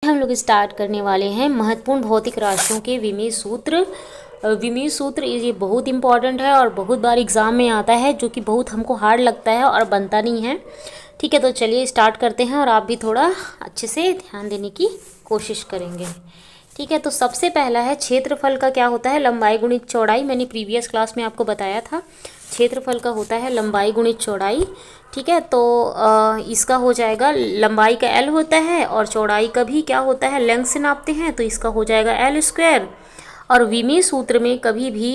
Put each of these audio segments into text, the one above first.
हम लोग स्टार्ट करने वाले हैं महत्वपूर्ण भौतिक राशियों के विमीय सूत्र। विमीय सूत्र ये बहुत इंपॉर्टेंट है और बहुत बार एग्जाम में आता है, जो कि बहुत हमको हार्ड लगता है और बनता नहीं है। ठीक है, तो चलिए स्टार्ट करते हैं और आप भी थोड़ा अच्छे से ध्यान देने की कोशिश करेंगे। ठीक है, तो सबसे पहला है क्षेत्रफल का क्या होता है, लंबाई गुणित चौड़ाई। मैंने प्रीवियस क्लास में आपको बताया था क्षेत्रफल का होता है लंबाई गुणित चौड़ाई। ठीक है, तो इसका हो जाएगा, लंबाई का एल होता है और चौड़ाई का भी क्या होता है, लेंथ से नापते हैं, तो इसका हो जाएगा एल स्क्वायर। और विमीय सूत्र में कभी भी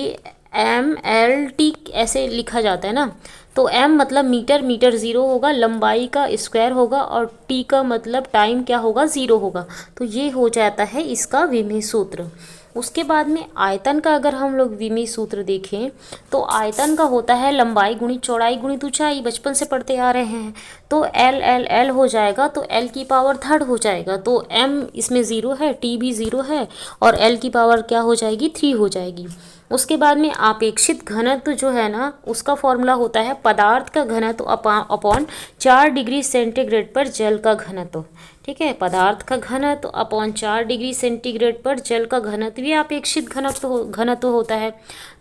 एम एल टी ऐसे लिखा जाता है ना, तो एम मतलब मीटर, मीटर ज़ीरो होगा, लंबाई का स्क्वायर होगा, और टी का मतलब टाइम क्या होगा, ज़ीरो होगा। तो ये हो जाता है इसका विमीय सूत्र। उसके बाद में आयतन का अगर हम लोग विमीय सूत्र देखें तो आयतन का होता है लंबाई गुणित चौड़ाई गुणित ऊंचाई। बचपन से पढ़ते आ रहे हैं, तो एल एल एल हो जाएगा, तो एल की पावर थर्ड हो जाएगा, तो एम इसमें ज़ीरो है, टी भी ज़ीरो है, और एल की पावर क्या हो जाएगी, 3 हो जाएगी। उसके बाद में आपेक्षित घनत्व जो है ना, उसका फॉर्मूला होता है पदार्थ का घनत्व अपॉन 4 डिग्री सेंटीग्रेड पर जल का घनत्व। ठीक है, पदार्थ का घनत्व अपॉन 4 डिग्री सेंटीग्रेड पर जल का घनत्व, ये अपेक्षित घनत्व होता है।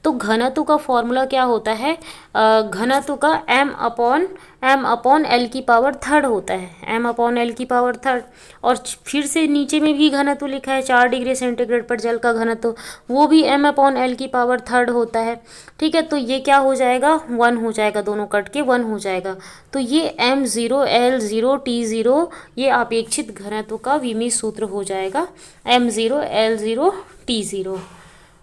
तो घनत्व का फॉर्मूला क्या होता है, घनत्व का एम अपॉन एल की पावर थर्ड होता है, एम अपॉन एल की पावर थर्ड। और फिर से नीचे में भी घनत्व लिखा है 4 डिग्री सेंटीग्रेड पर जल का घनत्व, वो भी एम अपॉन एल की पावर थर्ड होता है। ठीक है, तो ये क्या हो जाएगा, 1 हो जाएगा, दोनों कट के 1 हो जाएगा। तो ये M zero L zero T zero ये अपेक्षित घनत्व का विमीय सूत्र हो जाएगा, M zero L zero T zero.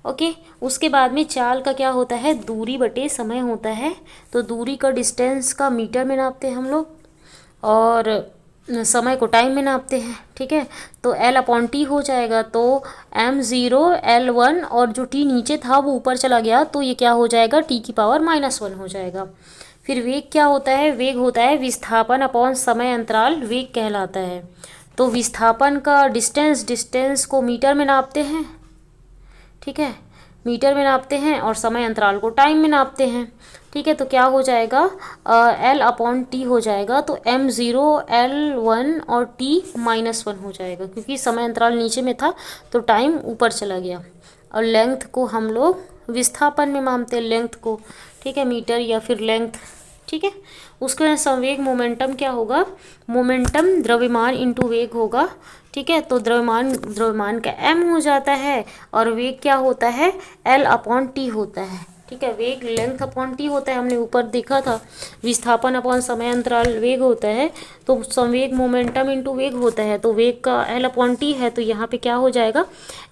Okay, उसके बाद में चाल का क्या होता है, दूरी बटे समय होता है। तो दूरी का डिस्टेंस का मीटर में नापते हैं हम लोग, और समय को टाइम में नापते हैं। ठीक है, तो एल अपॉन टी हो जाएगा, तो एम ज़ीरो एल वन, और जो टी नीचे था वो ऊपर चला गया, तो ये क्या हो जाएगा, टी की पावर -1 हो जाएगा। फिर वेग क्या होता है, वेग होता है विस्थापन अपॉन समय अंतराल, वेग कहलाता है। तो विस्थापन का डिस्टेंस को मीटर में नापते हैं। ठीक है, मीटर में नापते हैं, और समय अंतराल को टाइम में नापते हैं। ठीक है, तो क्या हो जाएगा, एल अपॉन टी हो जाएगा, तो एम ज़ीरो एल वन और टी -1 हो जाएगा, क्योंकि समय अंतराल नीचे में था तो टाइम ऊपर चला गया। और लेंथ को हम लोग विस्थापन में मापते हैं, लेंथ को। ठीक है, मीटर या फिर लेंथ। ठीक है, उसके बाद संवेग मोमेंटम क्या होगा, मोमेंटम द्रव्यमान इंटू वेग होगा। ठीक है, तो द्रव्यमान का m हो जाता है, और वेग क्या होता है, l अपॉन टी होता है। ठीक है, वेग लेंथ अपॉन टी होता है, हमने ऊपर देखा था। विस्थापन अपॉन समय अंतराल वेग होता है, तो संवेग मोमेंटम इंटू वेग होता है, तो वेग का l अपॉन टी है, तो यहाँ पे क्या हो जाएगा,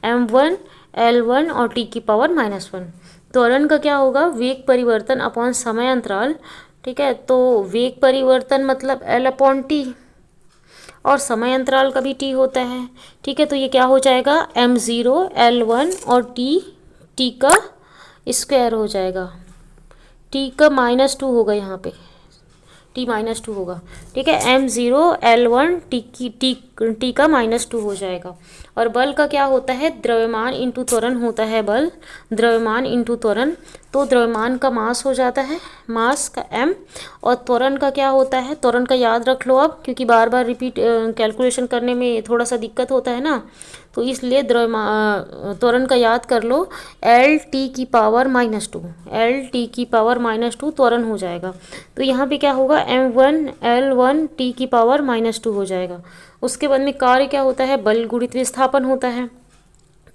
m1 l1 और t की पावर -1। त्वरण का क्या होगा, वेग परिवर्तन अपॉन समय अंतराल। ठीक है, तो वेग परिवर्तन मतलब एल अपॉन टी, और समय अंतराल का भी टी होता है। ठीक है, तो ये क्या हो जाएगा, एम ज़ीरो एल वन और टी का स्क्वायर हो जाएगा, टी का -2 होगा, यहाँ पे टी -2 होगा। ठीक है, M zero L one T का -2 हो जाएगा। और बल का क्या होता है, द्रव्यमान इंटू त्वरण होता है बल, द्रव्यमान इंटू त्वरण। तो द्रव्यमान का मास हो जाता है, मास का m, और त्वरण का क्या होता है, त्वरण का याद रख लो अब, क्योंकि बार बार रिपीट कैलकुलेशन करने में थोड़ा सा दिक्कत होता है ना, तो इसलिए त्वरण का याद कर लो, एल टी की पावर -2, एल टी की पावर -2 त्वरण हो जाएगा। तो यहाँ पे क्या होगा, m1 l1 टी की पावर -2 हो जाएगा। उसके बाद में कार्य क्या होता है, बल गुणित विस्थापन होता है।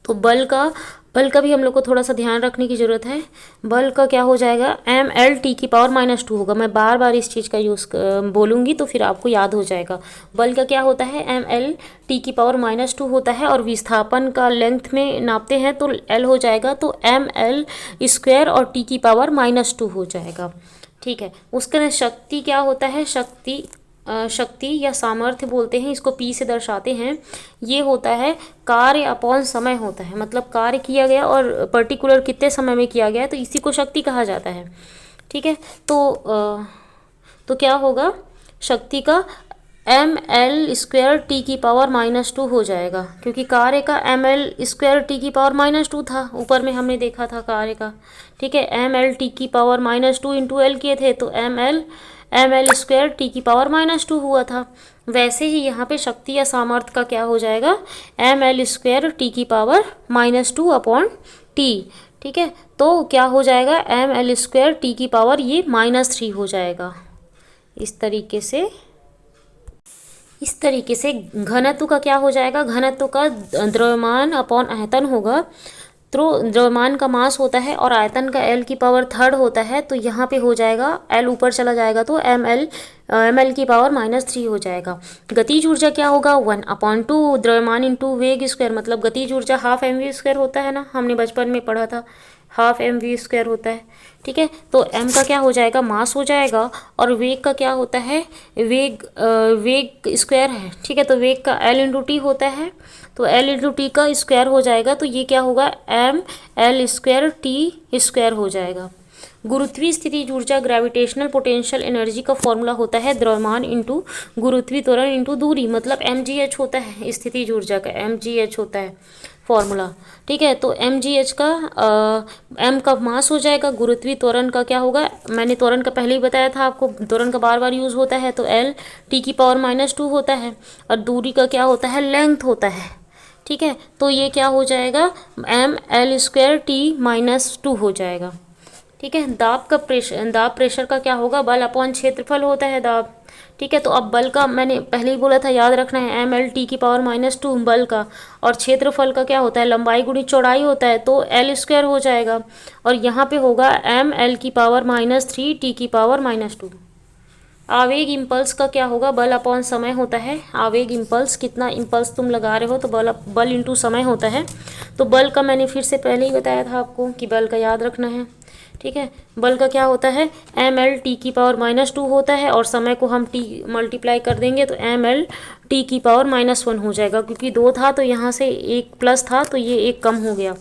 तो बल का भी हम लोग को थोड़ा सा ध्यान रखने की ज़रूरत है। बल का क्या हो जाएगा, एम एल टी की पावर -2 होगा। मैं बार बार इस चीज़ का यूज़ बोलूँगी तो फिर आपको याद हो जाएगा। बल का क्या होता है, एम एल टी की पावर -2 होता है, और विस्थापन का लेंथ में नापते हैं तो एल हो जाएगा, तो एम एल स्क्वायर और टी की पावर -2 हो जाएगा। ठीक है, उसका शक्ति क्या होता है, शक्ति या सामर्थ्य बोलते हैं, इसको P से दर्शाते हैं। ये होता है कार्य अपॉन समय होता है, मतलब कार्य किया गया और पर्टिकुलर कितने समय में किया गया है, तो इसी को शक्ति कहा जाता है। ठीक है, तो क्या होगा, शक्ति का एम एल स्क्वायर टी की पावर -2 हो जाएगा, क्योंकि कार्य का एम एल स्क्वायर टी की पावर -2 था, ऊपर में हमने देखा था कार्य का। ठीक है, एम एल टी की पावर -2 इंटू एल किए थे, तो एम एल स्क्वायर टी की पावर -2 हुआ था। वैसे ही यहाँ पे शक्ति या सामर्थ्य का क्या हो जाएगा, ml² T/-2/T। ठीक है, तो क्या हो जाएगा, ml² T ये -3 हो जाएगा। इस तरीके से घनत्व का क्या हो जाएगा, घनत्व का द्रव्यमान अपॉन आयतन होगा। तो द्रव्यमान का मास होता है और आयतन का L³ होता है, तो यहाँ पे हो जाएगा L ऊपर चला जाएगा तो ml³ हो जाएगा। गतिज ऊर्जा क्या होगा, 1/2 द्रव्यमान इंटू वेग स्क्वायर, मतलब गतिज ऊर्जा ½ mv² होता है ना, हमने बचपन में पढ़ा था, ½ mv² होता है। ठीक है, तो m का क्या हो जाएगा, मास हो जाएगा, और वेग का क्या होता है, वेग स्क्वायर है। ठीक है, तो वेग का L/T होता है, तो L/T का स्क्वायर हो जाएगा, तो ये क्या होगा, ml²T² हो जाएगा। गुरुत्वीय स्थितिज ऊर्जा ग्रेविटेशनल पोटेंशियल एनर्जी का फॉर्मूला होता है द्रव्यमान इंटू गुरुत्वीय त्वरण इंटू दूरी, मतलब mgh होता है स्थितिज ऊर्जा का, mgh होता है फॉर्मूला। ठीक है, तो mgh का m का मास हो जाएगा, गुरुत्वीय त्वरण का क्या होगा, मैंने त्वरण का पहले ही बताया था आपको, त्वरण का बार बार यूज़ होता है, तो L T⁻² होता है, और दूरी का क्या होता है, लेंथ होता है। ठीक है, तो ये क्या हो जाएगा, ml² T-2 हो जाएगा। ठीक है, दाब प्रेशर का क्या होगा, बल अपॉन क्षेत्रफल होता है दाब। ठीक है, तो अब बल का मैंने पहले ही बोला था, याद रखना है, ml T⁻² बल का, और क्षेत्रफल का क्या होता है, लंबाई गुणी चौड़ाई होता है, तो L² हो जाएगा, और यहाँ पे होगा ml⁻³ T⁻²। आवेग इम्पल्स का क्या होगा, बल अपॉन समय होता है। आवेग इम्पल्स, कितना इम्पल्स तुम लगा रहे हो, तो बल इंटू समय होता है। तो बल का मैंने फिर से पहले ही बताया था आपको कि बल का याद रखना है। ठीक है, बल का क्या होता है, ml⁻² होता है, और समय को हम t मल्टीप्लाई कर देंगे तो ml⁻1 हो जाएगा, क्योंकि 2 था तो यहाँ से 1 प्लस था तो ये 1 कम हो गया।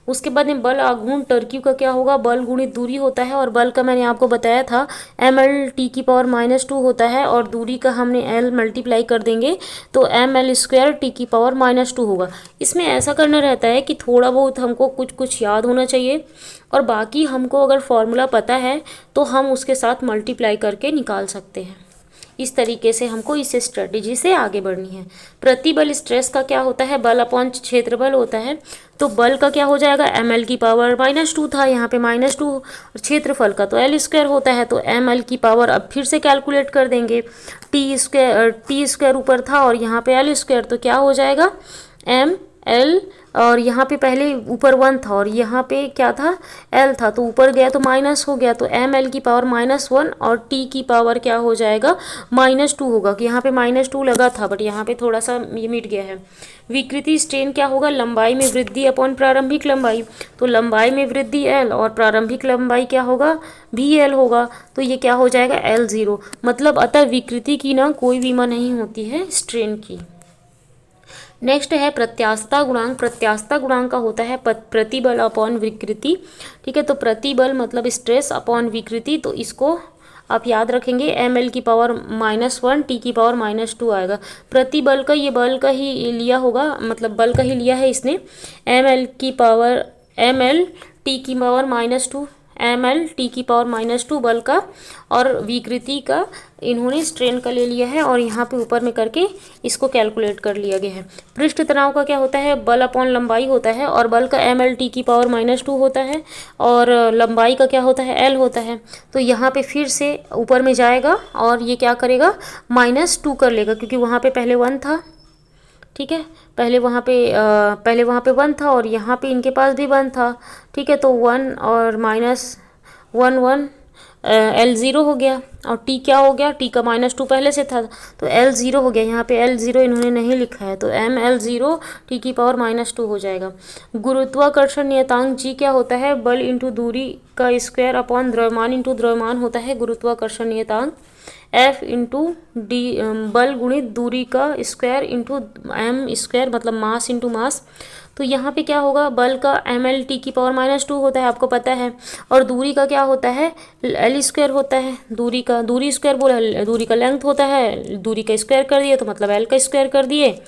उसके बाद में बल आघूर्ण टर्क्यू का क्या होगा, बल गुणित दूरी होता है, और बल का मैंने आपको बताया था ml⁻² होता है, और दूरी का हमने l मल्टीप्लाई कर देंगे तो ml² T⁻² होगा। इसमें ऐसा करना रहता है कि थोड़ा बहुत हमको कुछ याद होना चाहिए, और बाकी हमको अगर फॉर्मूला पता है तो हम उसके साथ मल्टीप्लाई करके निकाल सकते हैं। इस तरीके से हमको इस स्ट्रेटजी से आगे बढ़नी है। प्रतिबल स्ट्रेस का क्या होता है, बल अपॉन क्षेत्रफल होता है, तो बल का क्या हो जाएगा, ml⁻² था, यहाँ पे -2, और क्षेत्रफल का तो L² होता है, तो ml अब फिर से कैलकुलेट कर देंगे, T² ऊपर था और यहाँ पे L², तो क्या हो जाएगा, ml, और यहाँ पे पहले ऊपर 1 था और यहाँ पे क्या था, L था, तो ऊपर गया तो माइनस हो गया, तो ml⁻1 और T क्या हो जाएगा, -2 होगा, कि यहाँ पे -2 लगा था बट यहाँ पे थोड़ा सा ये मिट गया है। विकृति स्ट्रेन क्या होगा, लंबाई में वृद्धि अपॉन प्रारंभिक लंबाई, तो लंबाई में वृद्धि L और प्रारंभिक लंबाई क्या होगा, VL होगा, तो ये क्या हो जाएगा, L0। मतलब अतः विकृति की ना कोई बीमा नहीं होती है स्ट्रेन की। नेक्स्ट है प्रत्यास्थता गुणांक। प्रत्यास्थता गुणांक का होता है प्रतिबल अपॉन विकृति। ठीक है, तो प्रतिबल मतलब स्ट्रेस अपॉन विकृति, तो इसको आप याद रखेंगे ml⁻1 T⁻² आएगा। प्रतिबल का ये बल का ही लिया होगा, मतलब बल का ही लिया है इसने, ml⁻2 बल का, और विकृति का इन्होंने स्ट्रेन का ले लिया है, और यहाँ पे ऊपर में करके इसको कैलकुलेट कर लिया गया है। पृष्ठ तनाव का क्या होता है, बल अपॉन लंबाई होता है, और बल का ml⁻2 होता है, और लंबाई का क्या होता है, L होता है। तो यहाँ पे फिर से ऊपर में जाएगा और ये क्या करेगा, -2 कर लेगा, क्योंकि वहाँ पे पहले 1 था। ठीक है, पहले वहाँ पे 1 था और यहाँ पे इनके पास भी 1 था। ठीक है, तो 1 और -1 L0 हो गया, और T क्या हो गया, T का -2 पहले से था तो L0 हो गया। यहाँ पे L0 इन्होंने नहीं लिखा है, तो ml0 T⁻² हो जाएगा। गुरुत्वाकर्षण नियतांक G क्या होता है, बल इंटू दूरी का स्क्वायर अपॉन द्रव्यमान इंटू द्रव्यमान होता है गुरुत्वाकर्षण नियतांक। F इंटू डी बल गुणित दूरी का स्क्वायर इंटू m² मतलब मास इंटू मास। तो यहाँ पे क्या होगा, बल का ml t की पावर -2 होता है, आपको पता है। और दूरी का क्या होता है, l स्क्वायर होता है। दूरी स्क्वायर बोला, दूरी का लेंथ होता है, दूरी का स्क्वायर कर दिए तो मतलब l का स्क्वायर कर दिए।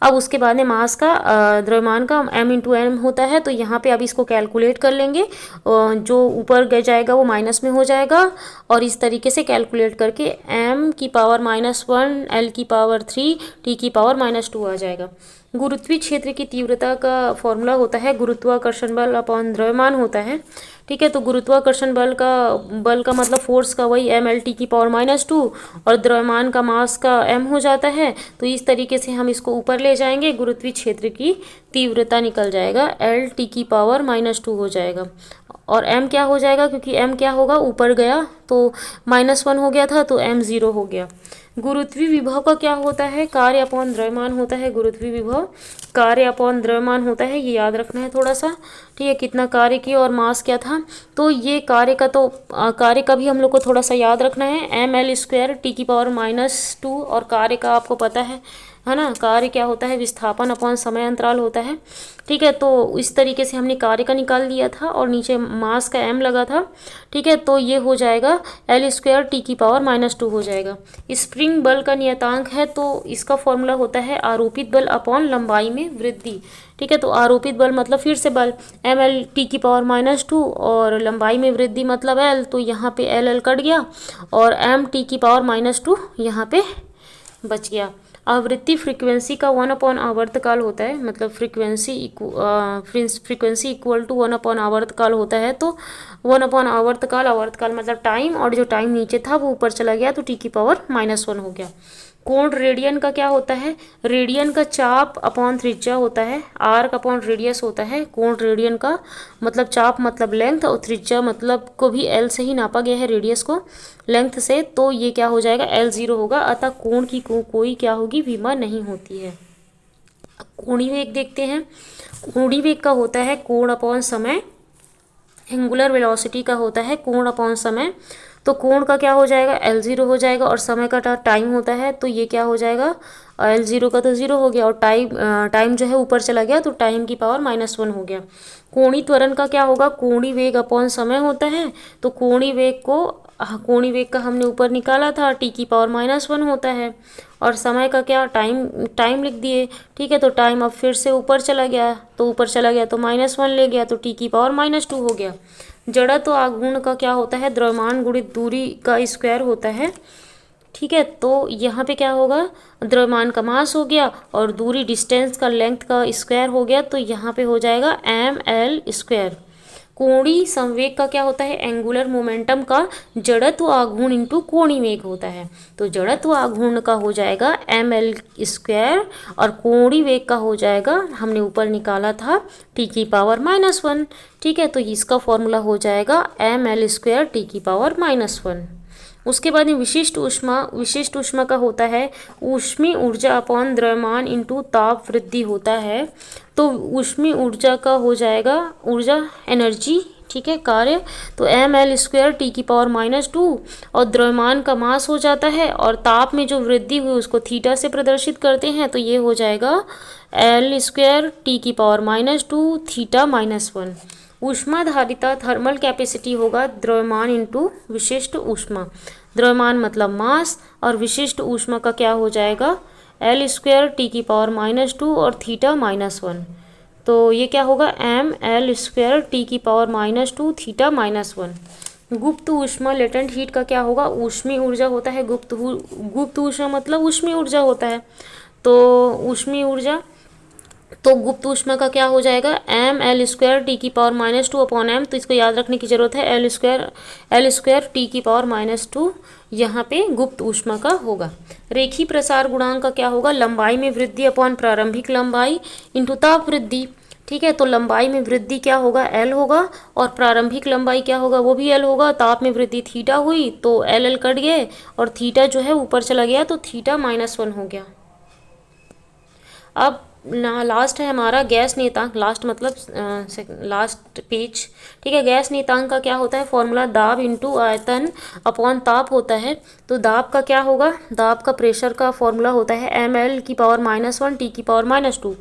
अब उसके बाद में मास का द्रव्यमान का m इंटू एम होता है। तो यहाँ पे अब इसको कैलकुलेट कर लेंगे, जो ऊपर गए जाएगा वो माइनस में हो जाएगा, और इस तरीके से कैलकुलेट करके m की पावर -1 l की पावर 3 t की पावर -2 आ जाएगा। गुरुत्वीय क्षेत्र की तीव्रता का फॉर्मूला होता है गुरुत्वाकर्षण बल अपॉन द्रव्यमान होता है। ठीक है, तो गुरुत्वाकर्षण बल का मतलब फोर्स का वही ml t की पावर -2 और द्रव्यमान का मास का m हो जाता है। तो इस तरीके से हम इसको ऊपर ले जाएंगे, गुरुत्वीय क्षेत्र की तीव्रता निकल जाएगा l t की पावर -2 हो जाएगा। और m क्या हो जाएगा, क्योंकि m क्या होगा, ऊपर गया तो -1 हो गया था, तो m 0 हो गया। गुरुत्वीय विभव का क्या होता है, कार्य अपॉन द्रव्यमान होता है। गुरुत्वीय विभव कार्य अपॉन द्रव्यमान होता है, ये याद रखना है थोड़ा सा। ठीक है, कितना कार्य किया और मास क्या था, तो ये कार्य का भी हम लोग को थोड़ा सा याद रखना है, ml स्क्वायर t की पावर -2। और कार्य का आपको पता है ना, कार्य क्या होता है, विस्थापन अपॉन समय अंतराल होता है। ठीक है, तो इस तरीके से हमने कार्य का निकाल लिया था और नीचे मास का m लगा था। ठीक है, तो ये हो जाएगा l स्क्वायर t की पावर -2 हो जाएगा। स्प्रिंग बल का नियतांक है, तो इसका फॉर्मूला होता है आरोपित बल अपॉन लंबाई में वृद्धि। ठीक है, तो आरोपित बल मतलब फिर से बल ml t की पावर -2 और लंबाई में वृद्धि मतलब l, तो यहाँ पे l कट गया और m t की पावर -2 यहाँ पे बच गया। आवृत्ति फ्रीक्वेंसी का 1 आवर्तकाल होता है, मतलब फ्रीक्वेंसी इक्वल टू 1 आवर्तकाल होता है। तो 1 आवर्तकाल मतलब टाइम, और जो टाइम नीचे था वो ऊपर चला गया तो t की पावर -1 हो गया। कोण रेडियन का क्या होता है, रेडियन का चाप अपॉन त्रिज्या होता है, आर्क अपॉन रेडियस होता है। कोण रेडियन का मतलब चाप मतलब लेंथ, और त्रिज्या मतलब को भी l से ही नापा गया है, रेडियस को लेंथ से, तो ये क्या हो जाएगा, l 0 होगा। अतः कोण की कोई क्या होगी, विमा नहीं होती है। कोणीय वेग देखते हैं। कोणीय वेग का होता है कोण अपॉन समय, एंगुलर वेलोसिटी का होता है कोण अपॉन समय। तो कोण का क्या हो जाएगा, l 0 हो जाएगा, और समय का टाइम होता है, तो ये क्या हो जाएगा, l 0 का तो 0 हो गया, और टाइम जो है ऊपर चला गया तो टाइम की पावर -1 हो गया। कोणीय त्वरण का क्या होगा, कोणीय वेग अपॉन समय होता है। तो कोणीय वेग का हमने ऊपर निकाला था, t की पावर -1 होता है, और समय का क्या, टाइम लिख दिए। ठीक है, तो टाइम अब फिर से ऊपर चला गया, तो -1 ले गया, तो t की पावर -2 हो गया। जड़त्व आघूर्ण का क्या होता है, द्रव्यमान गुणित दूरी का स्क्वायर होता है। ठीक है, तो यहाँ पे क्या होगा, द्रव्यमान का मास हो गया और दूरी डिस्टेंस का लेंथ का स्क्वायर हो गया, तो यहाँ पे हो जाएगा ml स्क्वायर। कोणीय संवेग का क्या होता है, एंगुलर मोमेंटम का जड़त्व आघूर्ण इंटू कोणीय वेग होता है। तो जड़त्व आघूर्ण का हो जाएगा ml स्क्वायर, और कोणीय वेग का हो जाएगा, हमने ऊपर निकाला था t की पावर -1। ठीक है, तो इसका फॉर्मूला हो जाएगा ml स्क्वायर t की पावर -1। उसके बाद में विशिष्ट ऊष्मा का होता है ऊष्मीय ऊर्जा अपॉन द्रव्यमान इंटू ताप वृद्धि होता है। तो ऊष्मीय ऊर्जा का हो जाएगा ऊर्जा एनर्जी, ठीक है, कार्य, तो ml स्क्वायर t की पावर -2, और द्रव्यमान का मास हो जाता है, और ताप में जो वृद्धि हुई उसको थीटा से प्रदर्शित करते हैं, तो ये हो जाएगा l स्क्वायर t की पावर -2 थीटा -1। ऊष्माधारिता थर्मल कैपेसिटी होगा द्रव्यमान इंटू विशिष्ट ऊष्मा। द्रव्यमान मतलब मास, और विशिष्ट ऊष्मा का क्या हो जाएगा, l स्क्वायर t की पावर -2 और थीटा -1। तो ये क्या होगा, ml स्क्वायर t की पावर -2 थीटा -1। गुप्त ऊष्मा लेटेंट हीट का क्या होगा, ऊष्मीय ऊर्जा होता है। गुप्त ऊष्मा मतलब ऊष्मीय ऊर्जा होता है। तो गुप्त ऊष्मा का क्या हो जाएगा, ml स्क्वायर t की पावर -2 अपॉन m, तो इसको याद रखने की जरूरत है, l स्क्वायर t की पावर -2 यहाँ पे गुप्त ऊष्मा का होगा। रेखीय प्रसार गुणांक का क्या होगा, लंबाई में वृद्धि अपॉन प्रारंभिक लंबाई इंटू ताप वृद्धि। ठीक है, तो लंबाई में वृद्धि क्या होगा, l होगा, और प्रारंभिक लंबाई क्या होगा, वो भी l होगा। ताप में वृद्धि थीटा हुई तो l कट गए, और थीटा जो है ऊपर चला गया, तो थीटा -1 हो गया। अब लास्ट है हमारा गैस नियतांक, लास्ट मतलब लास्ट पेज। ठीक है, गैस नियतांक का क्या होता है, फॉर्मूला दाब इंटू आयतन अपॉन ताप होता है। तो दाब का क्या होगा, दाब का प्रेशर का फॉर्मूला होता है ml की पावर -1 t की पावर -2,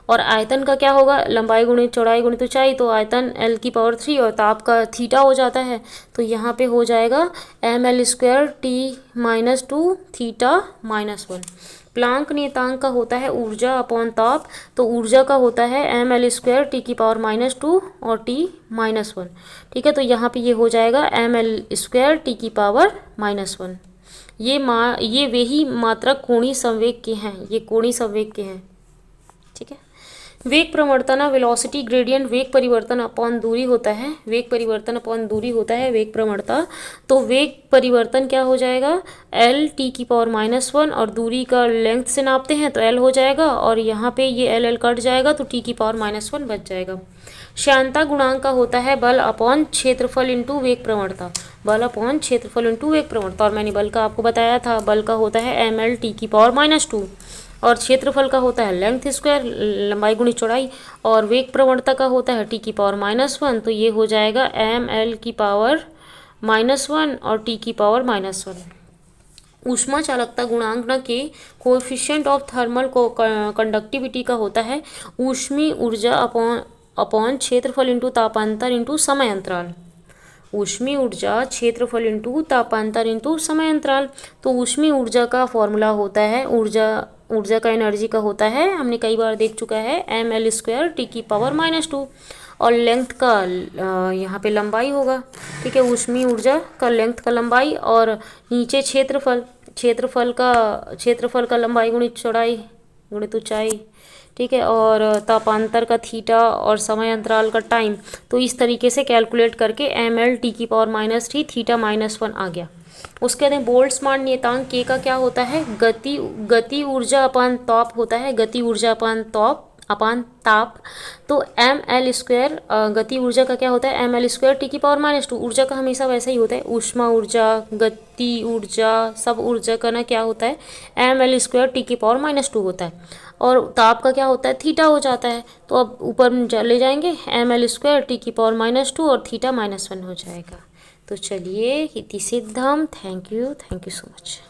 और आयतन का क्या होगा, लंबाई गुणित चौड़ाई गुणित ऊंचाई, तो आयतन L⁻³ और ताप का थीटा हो जाता है, तो यहाँ पे हो जाएगा ml² T-2 थीटा -1। प्लांक नियतांक का होता है ऊर्जा अपॉन ताप, तो ऊर्जा का होता है ml² T⁻² और T-1। ठीक है, तो यहाँ पे ये हो जाएगा ml² T⁻⁻1। ये वे ही मात्रक कोणीय संवेग के हैं, ये कोणीय संवेग के हैं। ठीक है, वेग प्रवणता ना वेलोसिटी ग्रेडियंट वेग परिवर्तन अपॉन दूरी होता है, वेग परिवर्तन अपॉन दूरी होता है वेग प्रवणता। तो वेग परिवर्तन क्या हो जाएगा, L T⁻⁻1 और दूरी का लेंथ से नापते हैं तो L हो जाएगा, और यहाँ पे ये L कट जाएगा तो T⁻⁻1 बच जाएगा। श्यानता गुणांक का होता है बल अपॉन क्षेत्रफल इंटू वेग प्रवणता, बल अपॉन क्षेत्रफल इंटू वेग प्रवणता, और मैंने बल का आपको बताया था, बल का होता है ml T⁻⁻2 और क्षेत्रफल का होता है लेंथ स्क्वायर, लंबाई गुणित चौड़ाई, और वेग प्रवणता का होता है T⁻⁻1, तो ये हो जाएगा ml⁻⁻1 और T⁻⁻1। ऊष्मा चालकता गुणांक न के कोएफिशिएंट ऑफ थर्मल कंडक्टिविटी का होता है ऊष्मीय ऊर्जा अपॉन क्षेत्रफल इंटू तापांतर इंटू समय अंतराल, ऊष्मीय ऊर्जा क्षेत्रफल इंटू तापांतर इंटू समय अंतराल। तो ऊष्मीय ऊर्जा का फॉर्मूला होता है, ऊर्जा का एनर्जी का होता है, हमने कई बार देख चुका है, ml² T⁻⁻2 और लेंथ का यहाँ पे लंबाई होगा। ठीक है, ऊष्मीय ऊर्जा का लेंथ का लंबाई, और नीचे क्षेत्रफल का लंबाई गुणित चौड़ाई गुणित ऊंचाई। ठीक है, और तापांतर का थीटा और समय अंतराल का टाइम। तो इस तरीके से कैलकुलेट करके ml T⁻⁻3 थीटा -1 आ गया। उसके बाद बोल्ट्जमान नियतांक K का क्या होता है, गति ऊर्जा अपान ताप होता है, गति ऊर्जा अपान ताप। तो ml², गति ऊर्जा का क्या होता है ml² T⁻⁻2, ऊर्जा का हमेशा वैसा ही होता है, ऊष्मा ऊर्जा, गति ऊर्जा, सब ऊर्जा का ना क्या होता है ml² T⁻⁻2 होता है, और ताप का क्या होता है थीटा हो जाता है। तो अब ऊपर चले जाएंगे ml² T⁻⁻2 और थीटा -1 हो जाएगा। तो चलिए इति सिद्धम। Thank you so much.